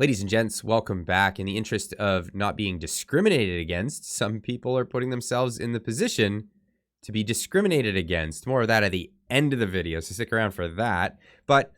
Ladies and gents, welcome back. In the interest of not being discriminated against, some people are putting themselves in the position to be discriminated against. More of that at the end of the video, so stick around for that. But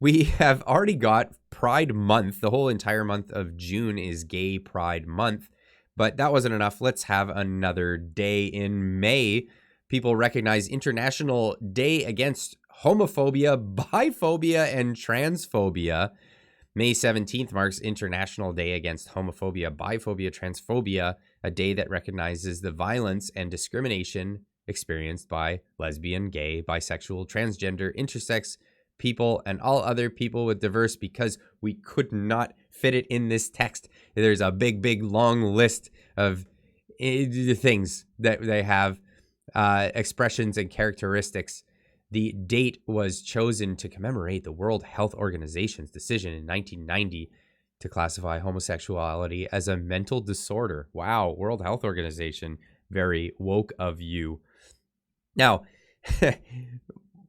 we have already got Pride Month. The whole entire month of June is Gay Pride Month. But that wasn't enough. Let's have another day in May. People recognize International Day Against Homophobia, Biphobia, and Transphobia. May 17th marks International Day Against Homophobia, Biphobia, Transphobia, a day that recognizes the violence and discrimination experienced by lesbian, gay, bisexual, transgender, intersex people, and all other people with diverse, because we could not fit it in this text. There's a big, long list of things that they have, expressions and characteristics. The date was chosen to commemorate the World Health Organization's decision in 1990 to classify homosexuality as a mental disorder. Wow, World Health Organization, very woke of you. Now,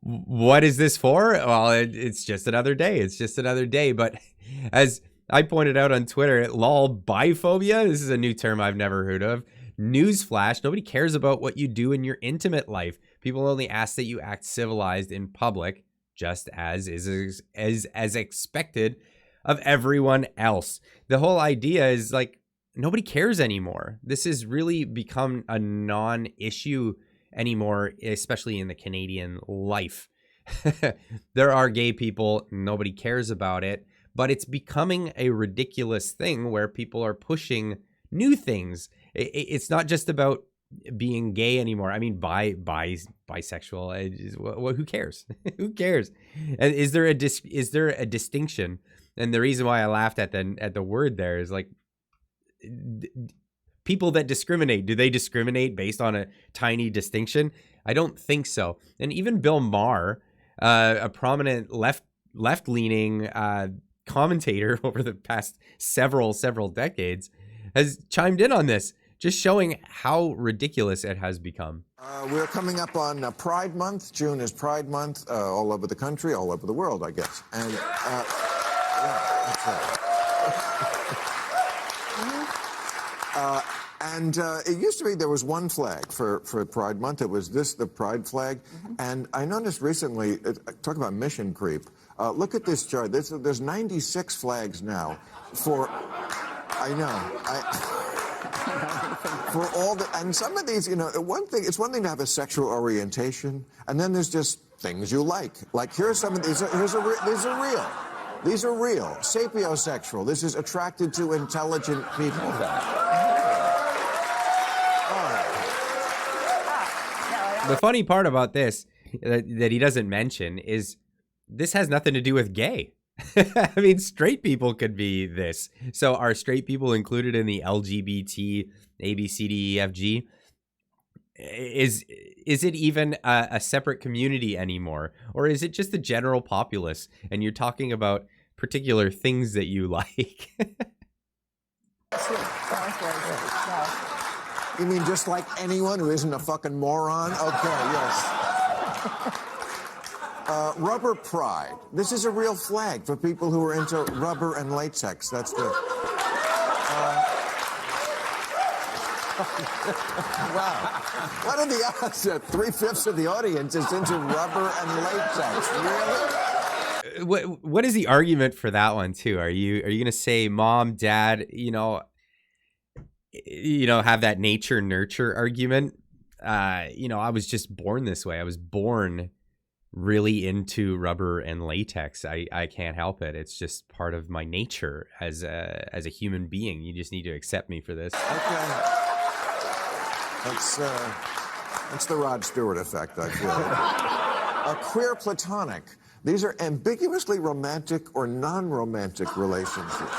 what is this for? Well, it's just another day. It's just another day. But as I pointed out on Twitter, lol, biphobia, this is a new term I've never heard of. Newsflash, nobody cares about what you do in your intimate life. People only ask that you act civilized in public, just as is as expected of everyone else. The whole idea is like, nobody cares anymore. This has really become a non-issue anymore, especially in the Canadian life. There are gay people, nobody cares about it, but it's becoming a ridiculous thing where people are pushing new things. It's not just about being gay anymore. I mean, bisexual. Well, who cares? Who cares? And is there a distinction? And the reason why I laughed at the word there is like, people that discriminate, do they discriminate based on a tiny distinction? I don't think so. And even Bill Maher, a prominent left-leaning commentator over the past several decades, has chimed in on this, just showing how ridiculous it has become. We're coming up on Pride Month. June is Pride Month all over the country, all over the world, I guess. And yeah, that's right. And it used to be there was one flag for Pride Month. It was the Pride flag. And I noticed recently, talk about mission creep. Look at this chart. There's 96 flags now for, I know. For all the, and some of these, you know, it's one thing to have a sexual orientation, and then there's just things you like. Like here's some of these. These are real. These are real. Sapiosexual. This is attracted to intelligent people. The funny part about this that he doesn't mention is this has nothing to do with gay. I mean, straight people could be this. So are straight people included in the LGBT, A, B, C, D, E, F, G? Is it even a separate community anymore? Or is it just the general populace and you're talking about particular things that you like? You mean just like anyone who isn't a fucking moron? Okay, yes. Rubber pride. This is a real flag for people who are into rubber and latex. That's the... wow. What are the odds that 3/5 of the audience is into rubber and latex? Really? What is the argument for that one, too? Are you going to say, Mom, Dad, you know, have that nature-nurture argument? You know, I was just born this way. I was born really into rubber and latex. I can't help it. It's just part of my nature as a human being. You just need to accept me for this. Okay. That's the Rod Stewart effect, I feel. A queer platonic. These are ambiguously romantic or non-romantic relationships.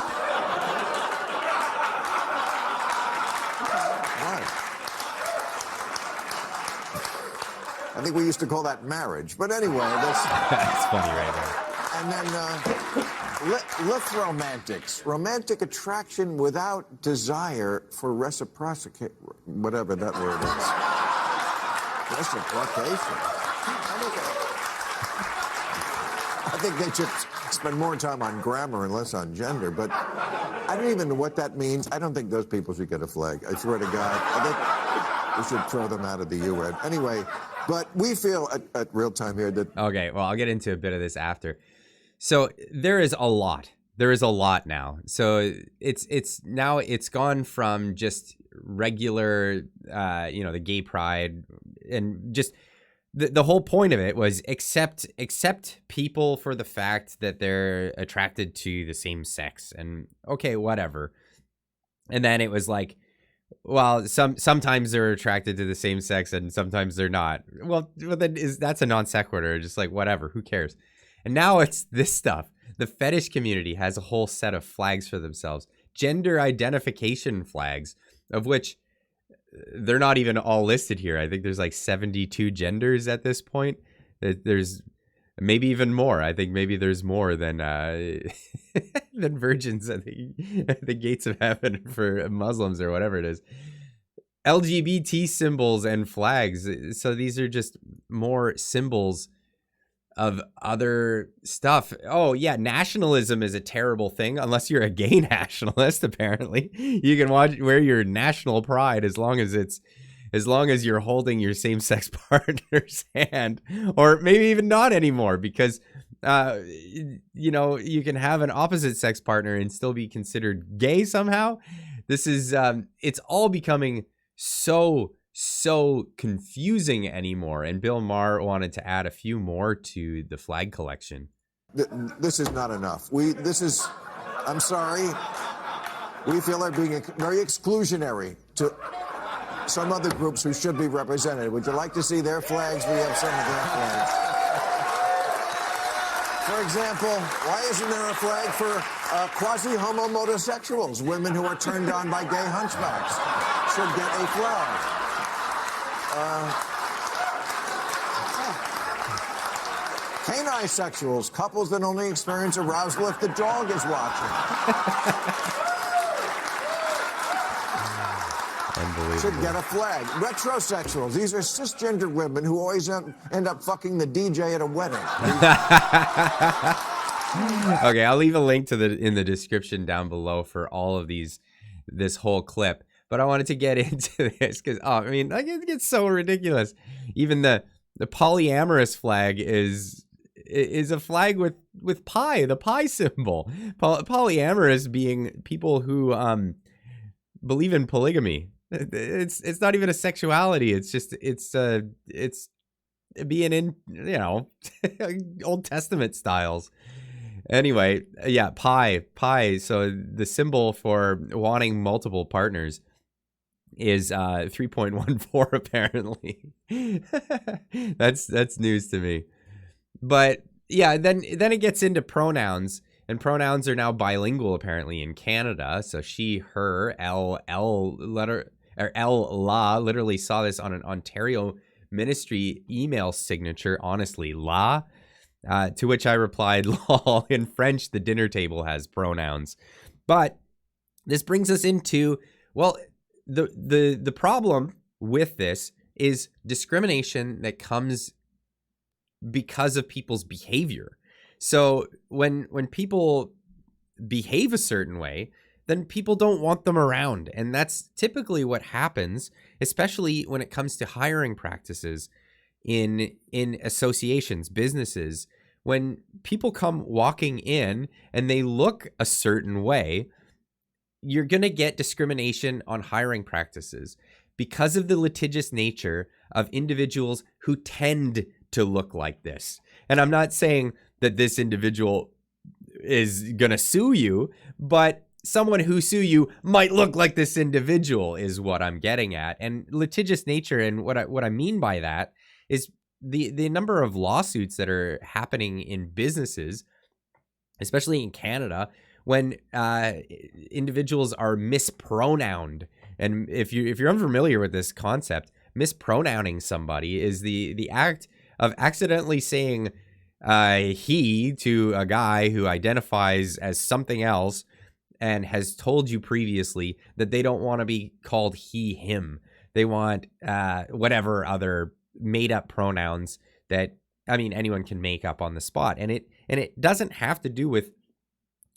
I think we used to call that marriage, but anyway, that's funny right there. And then romantics, romantic attraction without desire for reciprocity, whatever that word is. Reciprocation. I think they just spend more time on grammar and less on gender, but I don't even know what that means. I don't think those people should get a flag. I swear to God. I think we should throw them out of the UN. Anyway, but we feel at real time here that... Okay, well, I'll get into a bit of this after. So there is a lot. There is a lot now. So it's gone from just regular, the gay pride, and just the whole point of it was accept people for the fact that they're attracted to the same sex, and okay, whatever. And then it was like, well, sometimes they're attracted to the same sex and sometimes they're not. Well then that's a non sequitur, just like whatever, who cares? And now it's this stuff. The fetish community has a whole set of flags for themselves, gender identification flags, of which they're not even all listed here. I think there's like 72 genders at this point. There's maybe even more. I think maybe there's more than than virgins at the gates of heaven for Muslims or whatever it is. LGBT symbols and flags. So these are just more symbols of other stuff. Oh yeah, nationalism is a terrible thing unless you're a gay nationalist. Apparently, you can wear your national pride as long as you're holding your same-sex partner's hand, or maybe even not anymore, because you can have an opposite-sex partner and still be considered gay somehow. This is it's all becoming so confusing anymore, and Bill Maher wanted to add a few more to the flag collection. This is not enough. I'm sorry, we feel are being very exclusionary to some other groups who should be represented. Would you like to see their flags? We have some of their flags. For example, why isn't there a flag for quasi-homosexuals, women who are turned on by gay hunchbacks? Should get a flag. Canisexuals, couples that only experience arousal if the dog is watching. Unbelievable. Should get a flag. Retrosexuals, these are cisgender women who always end up fucking the DJ at a wedding. Okay, I'll leave a link to in the description down below for all of this whole clip. But I wanted to get into this because, it gets so ridiculous. Even the polyamorous flag is a flag with pi, the pi symbol. Polyamorous being people who believe in polygamy. It's not even a sexuality. It's just it's being in Old Testament styles. Anyway, yeah, pi. So the symbol for wanting multiple partners is 3.14 apparently. That's news to me. But yeah, then it gets into pronouns, and pronouns are now bilingual apparently in Canada. So she, her, la, literally saw this on an Ontario ministry email signature. Honestly, la. To which I replied, lol, in French, the dinner table has pronouns. But this brings us into, well, the problem with this is discrimination that comes because of people's behavior. So when people behave a certain way, then people don't want them around. And that's typically what happens, especially when it comes to hiring practices in associations, businesses. When people come walking in and they look a certain way, you're going to get discrimination on hiring practices because of the litigious nature of individuals who tend to look like this. And I'm not saying that this individual is going to sue you, but someone who sue you might look like this individual is what I'm getting at. And litigious nature, and what I mean by that is the number of lawsuits that are happening in businesses, especially in Canada, when individuals are mispronounced. And if you're unfamiliar with this concept, mispronouncing somebody is the act of accidentally saying he to a guy who identifies as something else and has told you previously that they don't want to be called he, him. They want whatever other made up pronouns that, anyone can make up on the spot. And And it doesn't have to do with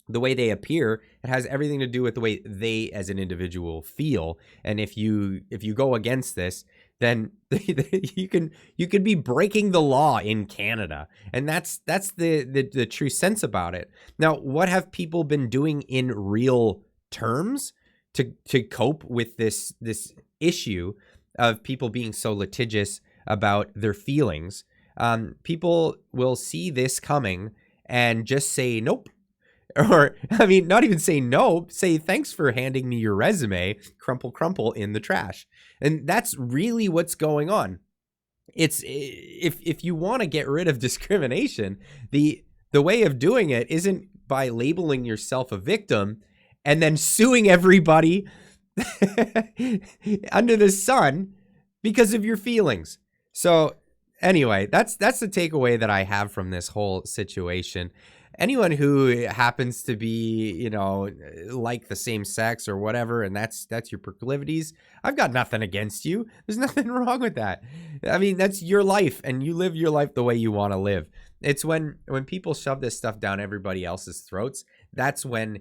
the way they appear. It has everything to do with the way they as an individual feel. And if you go against this, then you could be breaking the law in Canada. And that's the true sense about it. Now, what have people been doing in real terms to cope with this issue of people being so litigious about their feelings? People will see this coming and just say nope. Or, I mean, not even say no, say thanks for handing me your resume, crumple in the trash. And that's really what's going on. It's if you want to get rid of discrimination, the way of doing it isn't by labeling yourself a victim and then suing everybody under the sun because of your feelings. So anyway, that's the takeaway that I have from this whole situation. Anyone who happens to be, you know, like the same sex or whatever, and that's your proclivities, I've got nothing against you. There's nothing wrong with that. I mean, that's your life, and you live your life the way you want to live. It's when people shove this stuff down everybody else's throats, that's when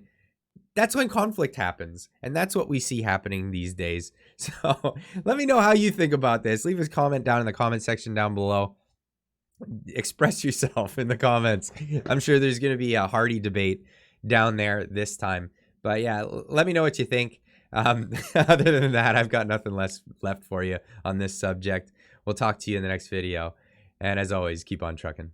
conflict happens, and that's what we see happening these days. So let me know how you think about this. Leave a comment down in the comment section down below. Express yourself in the comments. I'm sure there's going to be a hearty debate down there this time. But yeah, let me know what you think. Other than that, I've got nothing left for you on this subject. We'll talk to you in the next video. And as always, keep on trucking.